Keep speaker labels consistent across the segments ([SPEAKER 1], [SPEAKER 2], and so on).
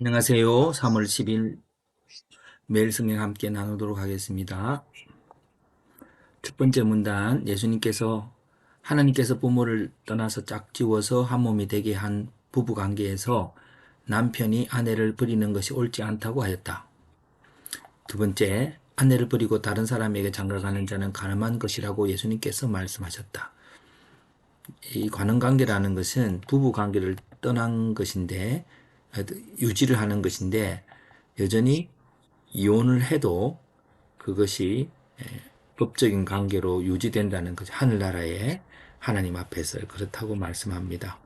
[SPEAKER 1] 안녕하세요. 3월 10일 매일 성경 함께 나누도록 하겠습니다. 첫 번째 문단, 하나님께서 부모를 떠나서 짝지워서 한 몸이 되게 한 부부 관계에서 남편이 아내를 버리는 것이 옳지 않다고 하였다. 두 번째, 아내를 버리고 다른 사람에게 장가가는 자는 가늠한 것이라고 예수님께서 말씀하셨다. 이 관원관계라는 것은 부부 관계를 떠난 것인데, 유지를 하는 것인데, 여전히 이혼을 해도 그것이 법적인 관계로 유지된다는 거죠. 하늘나라에 하나님 앞에서 그렇다고 말씀합니다.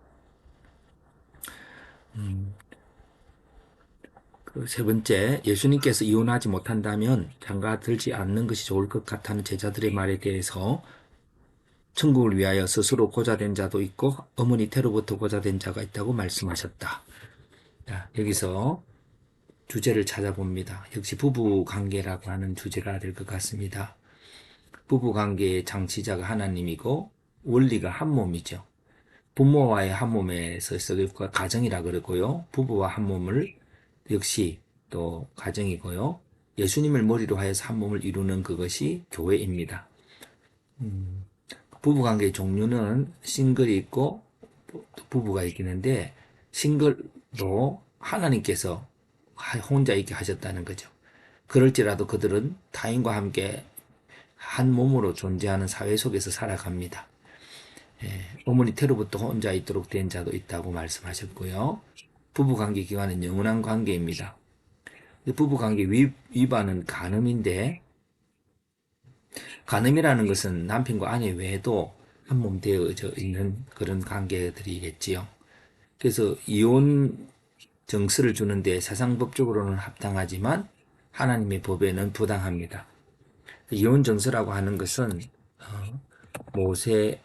[SPEAKER 1] 그 세 번째, 예수님께서 이혼하지 못한다면 장가 들지 않는 것이 좋을 것 같다는 제자들의 말에 대해서 천국을 위하여 스스로 고자된 자도 있고 어머니 태로부터 고자된 자가 있다고 말씀하셨다. 자, 여기서 주제를 찾아봅니다. 역시 부부 관계라고 하는 주제가 될 것 같습니다. 부부 관계의 장치자가 하나님이고 원리가 한 몸이죠. 부모와의 한 몸에서 가정이라 그러고요. 부부와 한 몸을 역시 또 가정이고요. 예수님을 머리로 하여서 한 몸을 이루는 그것이 교회입니다. 부부 관계의 종류는 싱글이 있고 부부가 있기는데 싱글도 하나님께서 혼자 있게 하셨다는 거죠. 그럴지라도 그들은 타인과 함께 한 몸으로 존재하는 사회 속에서 살아갑니다. 어머니 태로부터 혼자 있도록 된 자도 있다고 말씀하셨고요. 부부관계 기간은 영원한 관계입니다. 부부관계 위반은 간음인데, 간음이라는 것은 남편과 아내 외에도 한 몸 되어져 있는 그런 관계들이겠지요. 그래서 이혼 정서를 주는데 사상법적으로는 합당하지만 하나님의 법에는 부당합니다. 이혼 정서라고 하는 것은 모세의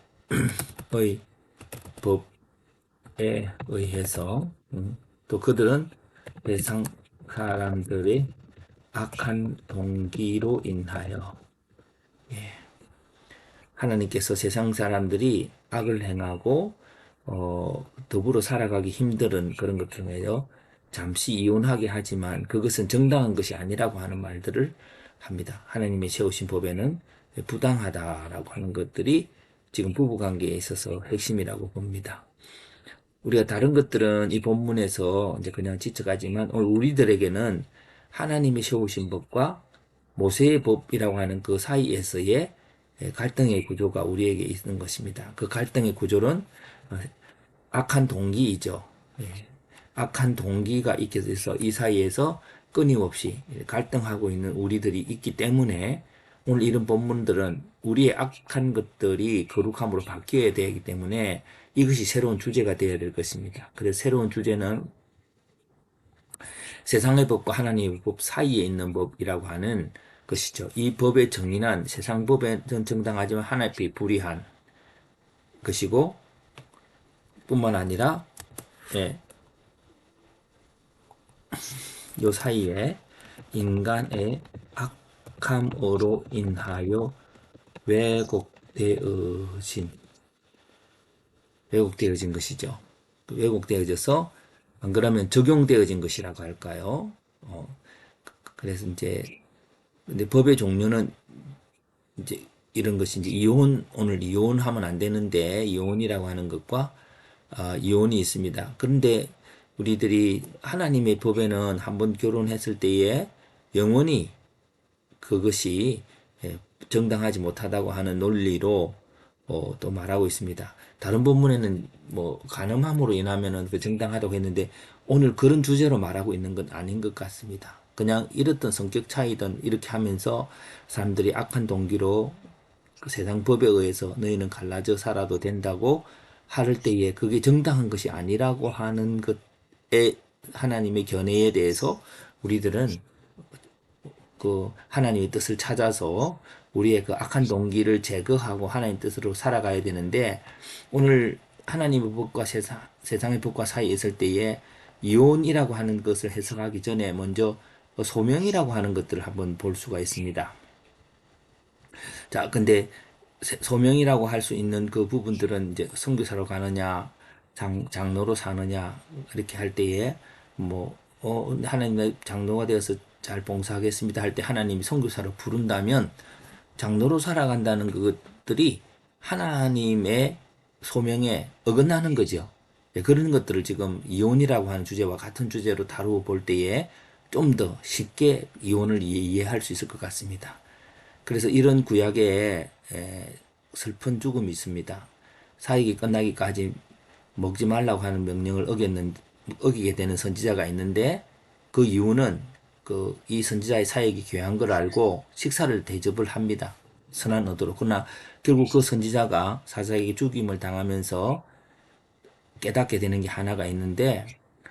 [SPEAKER 1] 법에 의해서 또 그들은 세상 사람들의 악한 동기로 인하여 하나님께서 세상 사람들이 악을 행하고 더불어 살아가기 힘든 그런 것들에요 잠시 이혼하게 하지만 그것은 정당한 것이 아니라고 하는 말들을 합니다. 하나님의 세우신 법에는 부당하다라고 하는 것들이 지금 부부관계에 있어서 핵심이라고 봅니다. 우리가 다른 것들은 이 본문에서 이제 그냥 지적하지만 오늘 우리들에게는 하나님이 세우신 법과 모세의 법이라고 하는 그 사이에서의 갈등의 구조가 우리에게 있는 것입니다. 그 갈등의 구조는 악한 동기이죠. 악한 동기가 있게 돼서 이 사이에서 끊임없이 갈등하고 있는 우리들이 있기 때문에 오늘 이런 본문들은 우리의 악한 것들이 거룩함으로 바뀌어야 되기 때문에 이것이 새로운 주제가 되어야 될 것입니다. 그래서 새로운 주제는 세상의 법과 하나님의 법 사이에 있는 법이라고 하는 것이죠. 이 법의 정의는 세상 법에는 정당하지만 하나님께 불의한 것이고 뿐만 아니라 예, 요 사이에 인간의 악함으로 인하여 왜곡되어진 것이죠. 왜곡되어져서 안 그러면 적용되어진 것이라고 할까요? 그래서 이제 근데 법의 종류는 이제 이런 것이 이제 오늘 이혼하면 안 되는데 이혼이라고 하는 것과 이혼이 있습니다. 그런데 우리들이 하나님의 법에는 한번 결혼했을 때에 영원히 그것이 정당하지 못하다고 하는 논리로 또 말하고 있습니다. 다른 본문에는 뭐 간음함으로 인하면은 그 정당하다고 했는데 오늘 그런 주제로 말하고 있는 건 아닌 것 같습니다. 그냥 이렇던 성격 차이든 이렇게 하면서 사람들이 악한 동기로 그 세상 법에 의해서 너희는 갈라져 살아도 된다고 할 때에 그게 정당한 것이 아니라고 하는 것에 하나님의 견해에 대해서 우리들은 그 하나님의 뜻을 찾아서 우리의 그 악한 동기를 제거하고 하나님 뜻으로 살아가야 되는데 오늘 하나님의 법과 세상의 법과 사이에 있을 때에 이혼이라고 하는 것을 해석하기 전에 먼저 소명이라고 하는 것들을 한번 볼 수가 있습니다. 자, 근데 소명이라고 할 수 있는 그 부분들은 이제 선교사로 가느냐, 장로로 사느냐 이렇게 할 때에 뭐 하나님의 장로가 되어서 잘 봉사하겠습니다 할 때 하나님이 선교사로 부른다면 장로로 살아간다는 그것들이 하나님의 소명에 어긋나는 거죠. 예, 그런 것들을 지금 이혼이라고 하는 주제와 같은 주제로 다루어 볼 때에 좀 더 쉽게 이혼을 이해할 수 있을 것 같습니다. 그래서 이런 구약에 슬픈 죽음이 있습니다. 사역이 끝나기까지 먹지 말라고 하는 명령을 어기게 되는 선지자가 있는데 그 이유는 이 선지자의 사역이 귀한 걸 알고 식사를 대접을 합니다. 선한 의도로. 그러나 결국 그 선지자가 사사에게 죽임을 당하면서 깨닫게 되는 게 하나가 있는데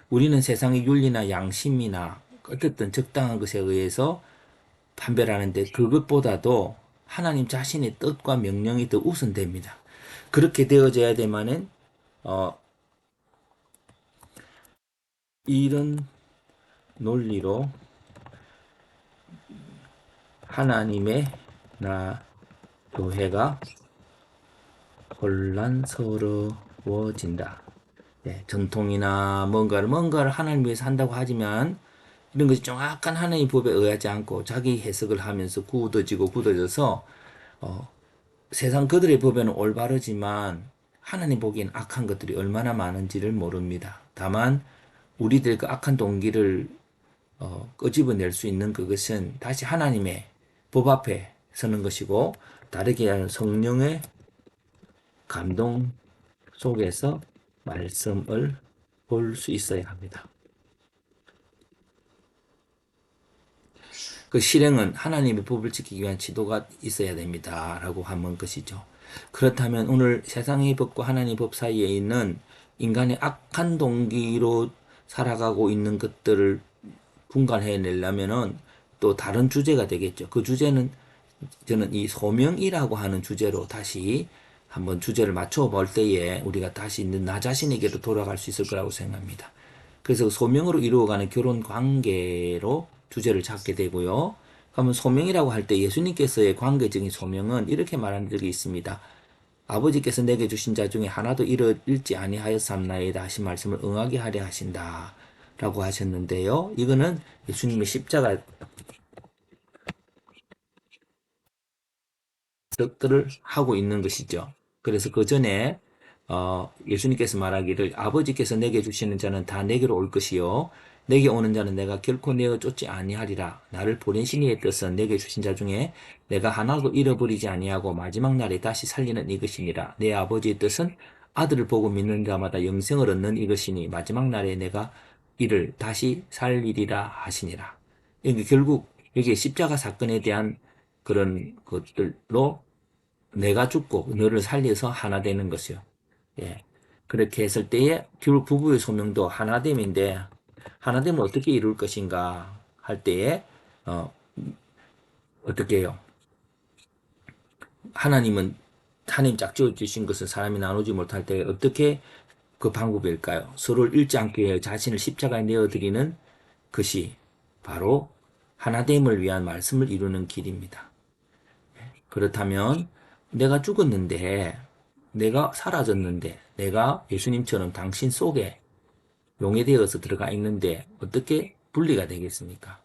[SPEAKER 1] 우리는 세상의 윤리나 양심이나 어쨌든 적당한 것에 의해서 판별하는데 그것보다도 하나님 자신의 뜻과 명령이 더 우선됩니다. 그렇게 되어져야 되면은 어, 이런 논리로 하나님의 나 교회가 혼란스러워진다. 네, 전통이나 뭔가를 하나님 위해서 한다고 하지만 이런 것이 정확한 하나님의 법에 의하지 않고 자기 해석을 하면서 굳어져서 세상 그들의 법에는 올바르지만 하나님 보기엔 악한 것들이 얼마나 많은지를 모릅니다. 다만 우리들 그 악한 동기를 끄집어낼 수 있는 그것은 다시 하나님의 법 앞에 서는 것이고 다르게 하는 성령의 감동 속에서 말씀을 볼 수 있어야 합니다. 그 실행은 하나님의 법을 지키기 위한 지도가 있어야 됩니다. 라고 하는 것이죠. 그렇다면 오늘 세상의 법과 하나님의 법 사이에 있는 인간의 악한 동기로 살아가고 있는 것들을 분간해내려면은 또 다른 주제가 되겠죠. 그 주제는 저는 이 소명이라고 하는 주제로 다시 한번 주제를 맞춰 볼 때에 우리가 다시 있는 나 자신에게로 돌아갈 수 있을 거라고 생각합니다. 그래서 소명으로 이루어가는 결혼 관계로 주제를 잡게 되고요. 그러면 소명이라고 할 때 예수님께서의 관계적인 소명은 이렇게 말한 적이 있습니다. 아버지께서 내게 주신 자 중에 하나도 잃지 아니하였삼나이다 하신 말씀을 응하게 하려 하신다 라고 하셨는데요. 이거는 예수님의 십자가 것들을 하고 있는 것이죠. 그래서 그 전에 예수님께서 말하기를 아버지께서 내게 주시는 자는 다 내게로 올 것이요 내게 오는 자는 내가 결코 내어 쫓지 아니하리라. 나를 보내신 이의 뜻은 내게 주신 자 중에 내가 하나도 잃어버리지 아니하고 마지막 날에 다시 살리는 이것이니라. 내 아버지의 뜻은 아들을 보고 믿는 자마다 영생을 얻는 이것이니 마지막 날에 내가 이를 다시 살리리라 하시니라. 이게 결국 여기 십자가 사건에 대한 그런 것들로 내가 죽고 너를 살려서 하나 되는 것이요. 예. 그렇게 했을 때에 결국 부부의 소명도 하나됨인데 하나됨을 어떻게 이룰 것인가 할 때에 어, 어떻게 해요? 하나님 짝지어 주신 것을 사람이 나누지 못할 때 어떻게 그 방법일까요? 서로를 잃지 않기 위해 자신을 십자가에 내어드리는 것이 바로 하나됨을 위한 말씀을 이루는 길입니다. 그렇다면 내가 죽었는데, 내가 사라졌는데, 내가 예수님처럼 당신 속에 용해되어서 들어가 있는데 어떻게 분리가 되겠습니까?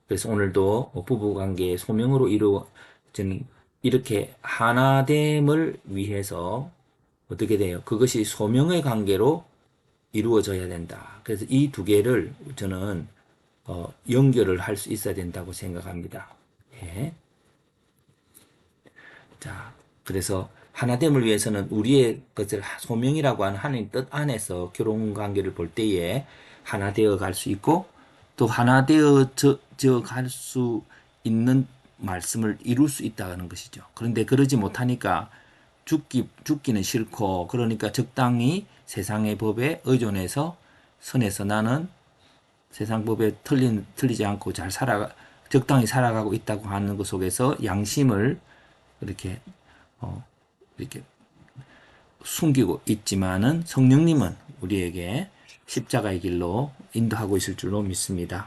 [SPEAKER 1] 그래서 오늘도 부부관계의 소명으로 이루어진 이렇게 하나됨을 위해서 어떻게 돼요? 그것이 소명의 관계로 이루어져야 된다. 그래서 이 두 개를 저는 연결을 할 수 있어야 된다고 생각합니다. 예. 자, 그래서 하나됨을 위해서는 우리의 것을 소명이라고 하는 하나님 뜻 안에서 결혼 관계를 볼 때에 하나 되어 갈 수 있고 또 하나 되어져 갈 수 있는 말씀을 이룰 수 있다는 것이죠. 그런데 그러지 못하니까 죽기는 싫고 그러니까 적당히 세상의 법에 의존해서 선에서 나는 세상 법에 틀리지 않고 적당히 살아가고 있다고 하는 것 속에서 양심을 이렇게 이렇게 숨기고 있지만은 성령님은 우리에게 십자가의 길로 인도하고 있을 줄로 믿습니다.